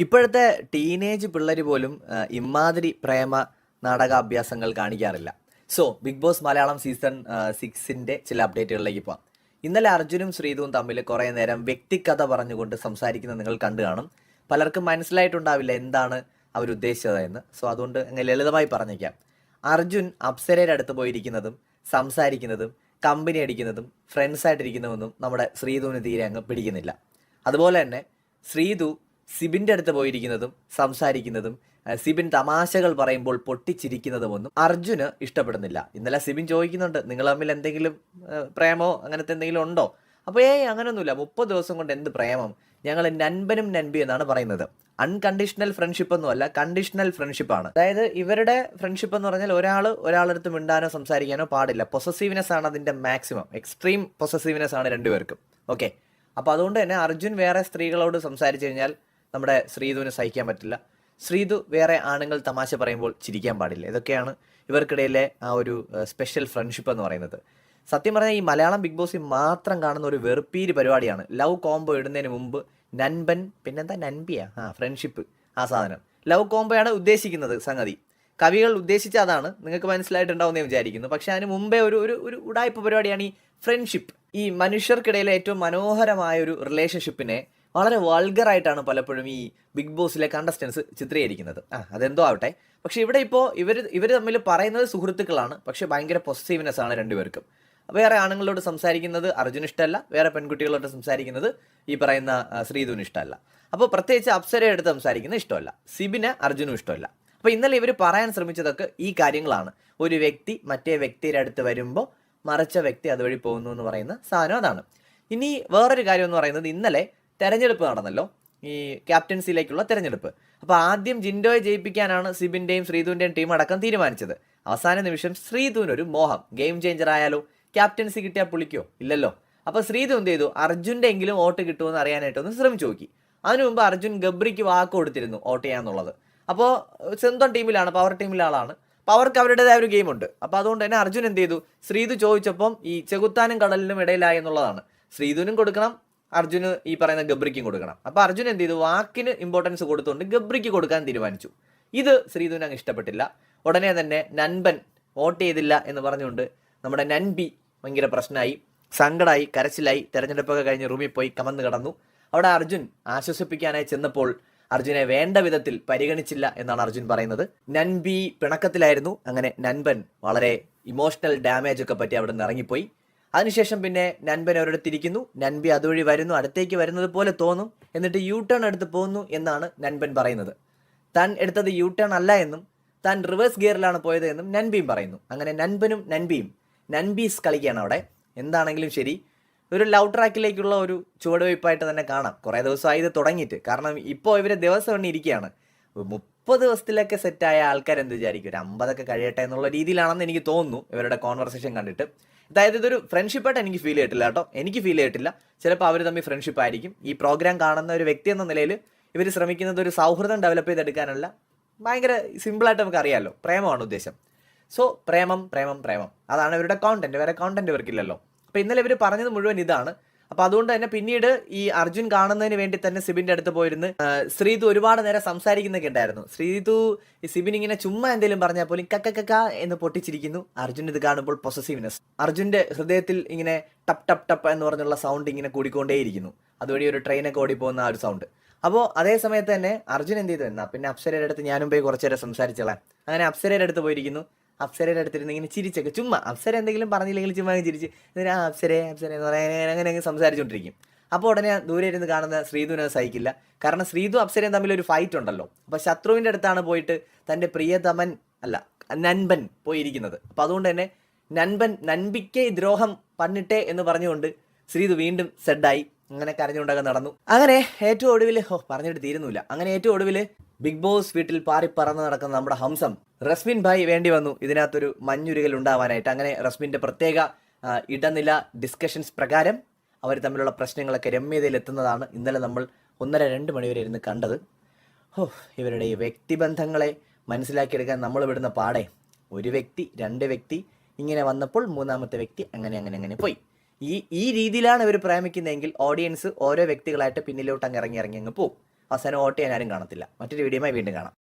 ഇപ്പോഴത്തെ ടീനേജ് പിള്ളേർ പോലും ഇമാതിരി പ്രേമ നാടകാഭ്യാസങ്ങൾ കാണിക്കാറില്ല. So Bigg Boss Malayalam season 6ന്റെ ചില അപ്ഡേറ്റുകളിലേക്ക് പോവാം. ഇന്നലെ അർജുനും ശ്രീതുവും തമ്മിൽ കുറേ നേരം വ്യക്തികഥ പറഞ്ഞുകൊണ്ട് സംസാരിക്കുന്നത് നിങ്ങൾ കണ്ടു കാണും. പലർക്കും മനസ്സിലായിട്ടുണ്ടാവില്ല എന്താണ് അവരുദ്ദേശിച്ചത് എന്ന്. സോ അതുകൊണ്ട് അങ്ങനെ ലളിതമായി പറഞ്ഞേക്കാം. അർജുൻ അപ്സരയുടെ അടുത്ത് പോയിരിക്കുന്നതും സംസാരിക്കുന്നതും കമ്പനി അടിക്കുന്നതും ഫ്രണ്ട്സായിട്ടിരിക്കുന്നതൊന്നും നമ്മുടെ ശ്രീതുവിന് തീരെ അങ്ങ് പിടിക്കുന്നില്ല. അതുപോലെ തന്നെ ശ്രീതു സിബിൻ്റെ അടുത്ത് പോയിരിക്കുന്നതും സംസാരിക്കുന്നതും സിബിൻ തമാശകൾ പറയുമ്പോൾ പൊട്ടിച്ചിരിക്കുന്നതുമൊന്നും അർജുന് ഇഷ്ടപ്പെടുന്നില്ല. ഇന്നലെ സിബിൻ ചോദിക്കുന്നുണ്ട്, നിങ്ങൾ തമ്മിൽ എന്തെങ്കിലും പ്രേമോ അങ്ങനത്തെ എന്തെങ്കിലും ഉണ്ടോ? അപ്പോൾ അങ്ങനെയൊന്നുമില്ല, 30 ദിവസം കൊണ്ട് എന്ത് പ്രേമം, ഞങ്ങൾ നൻപനും നൻപി എന്നാണ് പറയുന്നത്. അൺകണ്ടീഷണൽ ഫ്രണ്ട്ഷിപ്പ് ഒന്നുമല്ല, കണ്ടീഷണൽ ഫ്രണ്ട്ഷിപ്പാണ്. അതായത് ഇവരുടെ ഫ്രണ്ട്ഷിപ്പ് എന്ന് പറഞ്ഞാൽ ഒരാളടുത്ത് മിണ്ടാനോ സംസാരിക്കാനോ പാടില്ല. പൊസസീവ്നെസ് ആണ് അതിൻ്റെ മാക്സിമം, എക്സ്ട്രീം പൊസസീവ്നെസ് ആണ് രണ്ടുപേർക്കും. ഓക്കെ, അപ്പോൾ അതുകൊണ്ട് തന്നെ അർജുൻ വേറെ സ്ത്രീകളോട് സംസാരിച്ചു കഴിഞ്ഞാൽ നമ്മുടെ ശ്രീതുവിന് സഹിക്കാൻ പറ്റില്ല. ശ്രീതു വേറെ ആണുങ്ങൾ തമാശ പറയുമ്പോൾ ചിരിക്കാൻ പാടില്ല. ഇതൊക്കെയാണ് ഇവർക്കിടയിലെ ആ ഒരു സ്പെഷ്യൽ ഫ്രണ്ട്ഷിപ്പ് എന്ന് പറയുന്നത്. സത്യം പറഞ്ഞാൽ ഈ മലയാളം ബിഗ് ബോസിൽ മാത്രം കാണുന്ന ഒരു വെറുപ്പീര് പരിപാടിയാണ് ലവ് കോംബോ ഇടുന്നതിന് മുമ്പ് നൻപൻ പിന്നെന്താ നൻപിയാ ഫ്രണ്ട്ഷിപ്പ്, ആ സാധനം ലവ് കോംബോയാണ് ഉദ്ദേശിക്കുന്നത്. സംഗതി കവികൾ ഉദ്ദേശിച്ച അതാണ്, നിങ്ങൾക്ക് മനസ്സിലായിട്ടുണ്ടാവുമെന്ന് ഞാൻ വിചാരിക്കുന്നു. പക്ഷെ അതിന് മുമ്പേ ഒരു ഒരു ഉടായ്പ പരിപാടിയാണ് ഈ ഫ്രണ്ട്ഷിപ്പ്. ഈ മനുഷ്യർക്കിടയിലെ ഏറ്റവും മനോഹരമായ ഒരു റിലേഷൻഷിപ്പിനെ വളരെ വൾഗറായിട്ടാണ് പലപ്പോഴും ഈ ബിഗ് ബോസിലെ കണ്ടസ്റ്റൻസ് ചിത്രീകരിക്കുന്നത്. അതെന്തോ ആവട്ടെ. പക്ഷെ ഇവിടെ ഇപ്പോൾ ഇവർ തമ്മിൽ പറയുന്നത് സുഹൃത്തുക്കളാണ്, പക്ഷെ ഭയങ്കര പൊസസീവ്നെസ് ആണ് രണ്ടുപേർക്കും. വേറെ ആണുങ്ങളോട് സംസാരിക്കുന്നത് അർജുന് ഇഷ്ടമല്ല, വേറെ പെൺകുട്ടികളോട് സംസാരിക്കുന്നത് ഈ പറയുന്ന ശ്രീധുവിന് ഇഷ്ടമല്ല. അപ്പോൾ പ്രത്യേകിച്ച് അപ്സരയെ എടുത്ത് സംസാരിക്കുന്നത് ഇഷ്ടമല്ല, സിബിന് അർജുനും ഇഷ്ടമല്ല. അപ്പോൾ ഇന്നലെ ഇവർ പറയാൻ ശ്രമിച്ചതൊക്കെ ഈ കാര്യങ്ങളാണ്. ഒരു വ്യക്തി മറ്റേ വ്യക്തിയുടെ അടുത്ത് വരുമ്പോൾ മറിച്ച വ്യക്തി അതുവഴി പോകുന്നു എന്ന് പറയുന്ന സാധനം അതാണ്. ഇനി വേറൊരു കാര്യം എന്ന് പറയുന്നത്, ഇന്നലെ തെരഞ്ഞെടുപ്പ് നടന്നല്ലോ, ഈ ക്യാപ്റ്റൻസിയിലേക്കുള്ള തെരഞ്ഞെടുപ്പ്. അപ്പോൾ ആദ്യം ജിൻഡോയെ ജയിപ്പിക്കാനാണ് സിബിൻ്റെയും ശ്രീധുവിൻ്റെയും ടീം അടക്കം തീരുമാനിച്ചത്. അവസാന നിമിഷം ശ്രീധുവിനൊരു മോഹം, ഗെയിം ചേഞ്ചർ ആയാലോ, ക്യാപ്റ്റൻസി കിട്ടിയാൽ പുളിക്കോ? ഇല്ലല്ലോ. അപ്പോൾ ശ്രീധു എന്ത് ചെയ്തു, അർജുൻ്റെ എങ്കിലും വോട്ട് കിട്ടുമെന്ന് അറിയാനായിട്ടൊന്ന് ശ്രമിച്ചു നോക്കി. അതിനു മുമ്പ് അർജുൻ ഗബ്രിക്ക് വാക്ക് കൊടുത്തിരുന്നു വോട്ട് ചെയ്യാന്നുള്ളത്. അപ്പോൾ സ്വന്തം ടീമിലാണ്, പവർ ടീമിലെ ആളാണ്. അപ്പോൾ അവർക്ക് അവരുടേതായ ഒരു ഗെയിമുണ്ട്. അപ്പോൾ അതുകൊണ്ട് തന്നെ അർജുൻ എന്ത് ചെയ്തു, ശ്രീധു ചോദിച്ചപ്പം ഈ ചെകുത്താനും കടലിനും ഇടയിലായി എന്നുള്ളതാണ്. ശ്രീധുവിനും കൊടുക്കണം, അർജുന് ഈ പറയുന്ന ഗബ്രിക്കും കൊടുക്കണം. അപ്പോൾ അർജുൻ എന്ത് ചെയ്തു, വാക്കിന് ഇമ്പോർട്ടൻസ് കൊടുത്തുകൊണ്ട് ഗബ്രിക്ക് കൊടുക്കാൻ തീരുമാനിച്ചു. ഇത് ശ്രീധുവിന് അങ്ങ് ഇഷ്ടപ്പെട്ടില്ല. ഉടനെ തന്നെ നൻപൻ വോട്ട് ചെയ്തില്ല എന്ന് പറഞ്ഞുകൊണ്ട് നമ്മുടെ നൻപി ഭയങ്കര പ്രശ്നമായി, സങ്കടമായി, കരച്ചിലായി. തെരഞ്ഞെടുപ്പൊക്കെ കഴിഞ്ഞ് റൂമിൽ പോയി കമന്ന് കിടന്നു. അവിടെ അർജുൻ ആശ്വസിപ്പിക്കാനായി ചെന്നപ്പോൾ അർജുനെ വേണ്ട വിധത്തിൽ പരിഗണിച്ചില്ല എന്നാണ് അർജുൻ പറയുന്നത്. നൻപി പിണക്കത്തിലായിരുന്നു. അങ്ങനെ നൻപൻ വളരെ ഇമോഷണൽ ഡാമേജ് ഒക്കെ പറ്റി അവിടെ നിന്ന് ഇറങ്ങിപ്പോയി. അതിനുശേഷം പിന്നെ നൻപൻ ഒരിടത്തിരിക്കുന്നു, നൻപി അതുവഴി വരുന്നു, അടുത്തേക്ക് വരുന്നത് പോലെ തോന്നും, എന്നിട്ട് യു ടേൺ എടുത്ത് പോകുന്നു എന്നാണ് നൻപൻ പറയുന്നത്. താൻ എടുത്തത് യു ടേൺ അല്ല എന്നും താൻ റിവേഴ്സ് ഗിയറിലാണ് പോയത് എന്നും നൻപിയും പറയുന്നു. അങ്ങനെ നൻപനും നൻപിയും നൻപീസ് കളിക്കുകയാണ് അവിടെ. എന്താണെങ്കിലും ശരി, ഒരു ലവ് ട്രാക്കിലേക്കുള്ള ഒരു ചുവടുവയ്പ്പായിട്ട് തന്നെ കാണാം. കുറേ ദിവസമായി ഇത് തുടങ്ങിയിട്ട്. കാരണം ഇപ്പോൾ ഇവർ ദിവസം എണ്ണി ഇരിക്കുകയാണ്. 30 ദിവസത്തിലൊക്കെ സെറ്റായ ആൾക്കാരെന്ത് വിചാരിക്കും, ഒരു 50 കഴിയട്ടെ എന്നുള്ള രീതിയിലാണെന്ന് എനിക്ക് തോന്നുന്നു ഇവരുടെ കോൺവെർസേഷൻ കണ്ടിട്ട്. അതായത് ഇതൊരു ഫ്രണ്ട്ഷിപ്പായിട്ട് എനിക്ക് ഫീൽ ചെയ്തിട്ടില്ല കേട്ടോ, എനിക്ക് ഫീൽ ചെയ്തിട്ടില്ല. ചിലപ്പോൾ അവർ തമ്മിൽ ഫ്രണ്ട്ഷിപ്പ് ആയിരിക്കും. ഈ പ്രോഗ്രാം കാണുന്ന ഒരു വ്യക്തി എന്ന നിലയിൽ ഇവർ ശ്രമിക്കുന്നത് ഒരു സൗഹൃദം ഡെവലപ്പ് ചെയ്തെടുക്കാനല്ല, ഭയങ്കര സിമ്പിളായിട്ട് നമുക്ക് അറിയാമല്ലോ, പ്രേമമാണ് ഉദ്ദേശം. സോ പ്രേമം പ്രേമം പ്രേമം, അതാണ് ഇവരുടെ കോണ്ടന്റ്. വേറെ കോണ്ടന്റ് ഇവർക്കില്ലല്ലോ. അപ്പോൾ ഇന്നലെ ഇവർ പറഞ്ഞത് മുഴുവൻ ഇതാണ്. അപ്പോൾ അതുകൊണ്ട് തന്നെ പിന്നീട് ഈ അർജുൻ കാണുന്നതിന് വേണ്ടി തന്നെ സിബിൻ്റെ അടുത്ത് പോയിരുന്ന് ശ്രീതു ഒരുപാട് നേരം സംസാരിക്കുന്നൊക്കെ ഉണ്ടായിരുന്നു. ശ്രീതു ഈ സിബിൻ ഇങ്ങനെ ചുമ്മാ എന്തെങ്കിലും പറഞ്ഞാൽ പോലും കക്ക എന്ന് പൊട്ടിച്ചിരിക്കുന്നു. അർജുൻ ഇത് കാണുമ്പോൾ പൊസസീവ്നെസ്, അർജുൻ്റെ ഹൃദയത്തിൽ ഇങ്ങനെ ടപ്പ് ടപ്പ് ടപ്പ് എന്ന് പറഞ്ഞുള്ള സൗണ്ട് ഇങ്ങനെ കൂടിക്കൊണ്ടേയിരിക്കുന്നു. അതുവഴി ഒരു ട്രെയിനൊക്കെ ഓടിപ്പോകുന്ന ആ ഒരു സൗണ്ട്. അപ്പോൾ അതേ സമയത്ത് തന്നെ അർജുൻ എന്ത് ചെയ്തു, എന്നാൽ പിന്നെ അപ്സരയുടെ അടുത്ത് ഞാനും പോയി കുറച്ചു നേരം സംസാരിച്ചോളാം. അങ്ങനെ അപ്സരയുടെ അടുത്ത് പോയിരിക്കുന്നു. അപ്സരയുടെ അടുത്തിരുന്ന് ഇങ്ങനെ ചിരിച്ചൊക്കെ ചുമ്മാ, അപ്സര എന്തെങ്കിലും പറഞ്ഞില്ലെങ്കിൽ ചുമ്മാ ചിരിച്ച് ഇതിന് അപ്സരേ എന്ന് പറയാൻ അങ്ങനെ സംസാരിച്ചുകൊണ്ടിരിക്കും. അപ്പോൾ ഉടനെ ദൂരെ ഇരുന്ന് കാണുന്ന ശ്രീധുവിനെ സഹിക്കില്ല. കാരണം ശ്രീധു അപ്സരയും തമ്മിലൊരു ഫൈറ്റ് ഉണ്ടല്ലോ. അപ്പോൾ ശത്രുവിൻ്റെ അടുത്താണ് പോയിട്ട് തൻ്റെ പ്രിയതമൻ അല്ല നൻപൻ പോയിരിക്കുന്നത്. അപ്പോൾ അതുകൊണ്ട് തന്നെ നൻപിക്ക് ദ്രോഹം പന്നിട്ടേ എന്ന് പറഞ്ഞുകൊണ്ട് ശ്രീധു വീണ്ടും സെഡായി. അങ്ങനെ കരഞ്ഞുകൊണ്ടൊക്കെ നടന്നു. അങ്ങനെ ഏറ്റവും ഒടുവിൽ പറഞ്ഞിട്ട് തീരുന്നില്ല. അങ്ങനെ ഏറ്റവും ഒടുവിൽ ബിഗ് ബോസ് വീട്ടിൽ പാറിപ്പറന്ന് നടക്കുന്ന നമ്മുടെ ഹംസം റസ്മിൻ ഭായ് വേണ്ടി വന്നു ഇതിനകത്തൊരു മഞ്ഞുരുകൽ ഉണ്ടാവാനായിട്ട്. അങ്ങനെ റസ്മിൻ്റെ പ്രത്യേക ഇടനില ഡിസ്കഷൻസ് പ്രകാരം അവർ തമ്മിലുള്ള പ്രശ്നങ്ങളൊക്കെ രമ്യതയിലെത്തുന്നതാണ് ഇന്നലെ നമ്മൾ 1:30-2 മണിവരെ ഇരുന്ന് കണ്ടത്. ഇവരുടെ ഈ വ്യക്തിബന്ധങ്ങളെ മനസ്സിലാക്കിയെടുക്കാൻ നമ്മൾ വിടുന്ന പാടെ, ഒരു വ്യക്തി 2 വ്യക്തി ഇങ്ങനെ വന്നപ്പോൾ 3ാമത്തെ വ്യക്തി അങ്ങനെ പോയി. ഈ രീതിയിലാണ് ഇവർ പ്രേമിക്കുന്നതെങ്കിൽ ഓഡിയൻസ് ഓരോ വ്യക്തികളായിട്ട് പിന്നിലോട്ട് അങ്ങ് ഇറങ്ങി അങ്ങ് പോകും. അവസാനം വോട്ട് ചെയ്യാൻ ആരും കാണത്തില്ല. മറ്റൊരു വീഡിയോയുമായി വീണ്ടും കാണാം.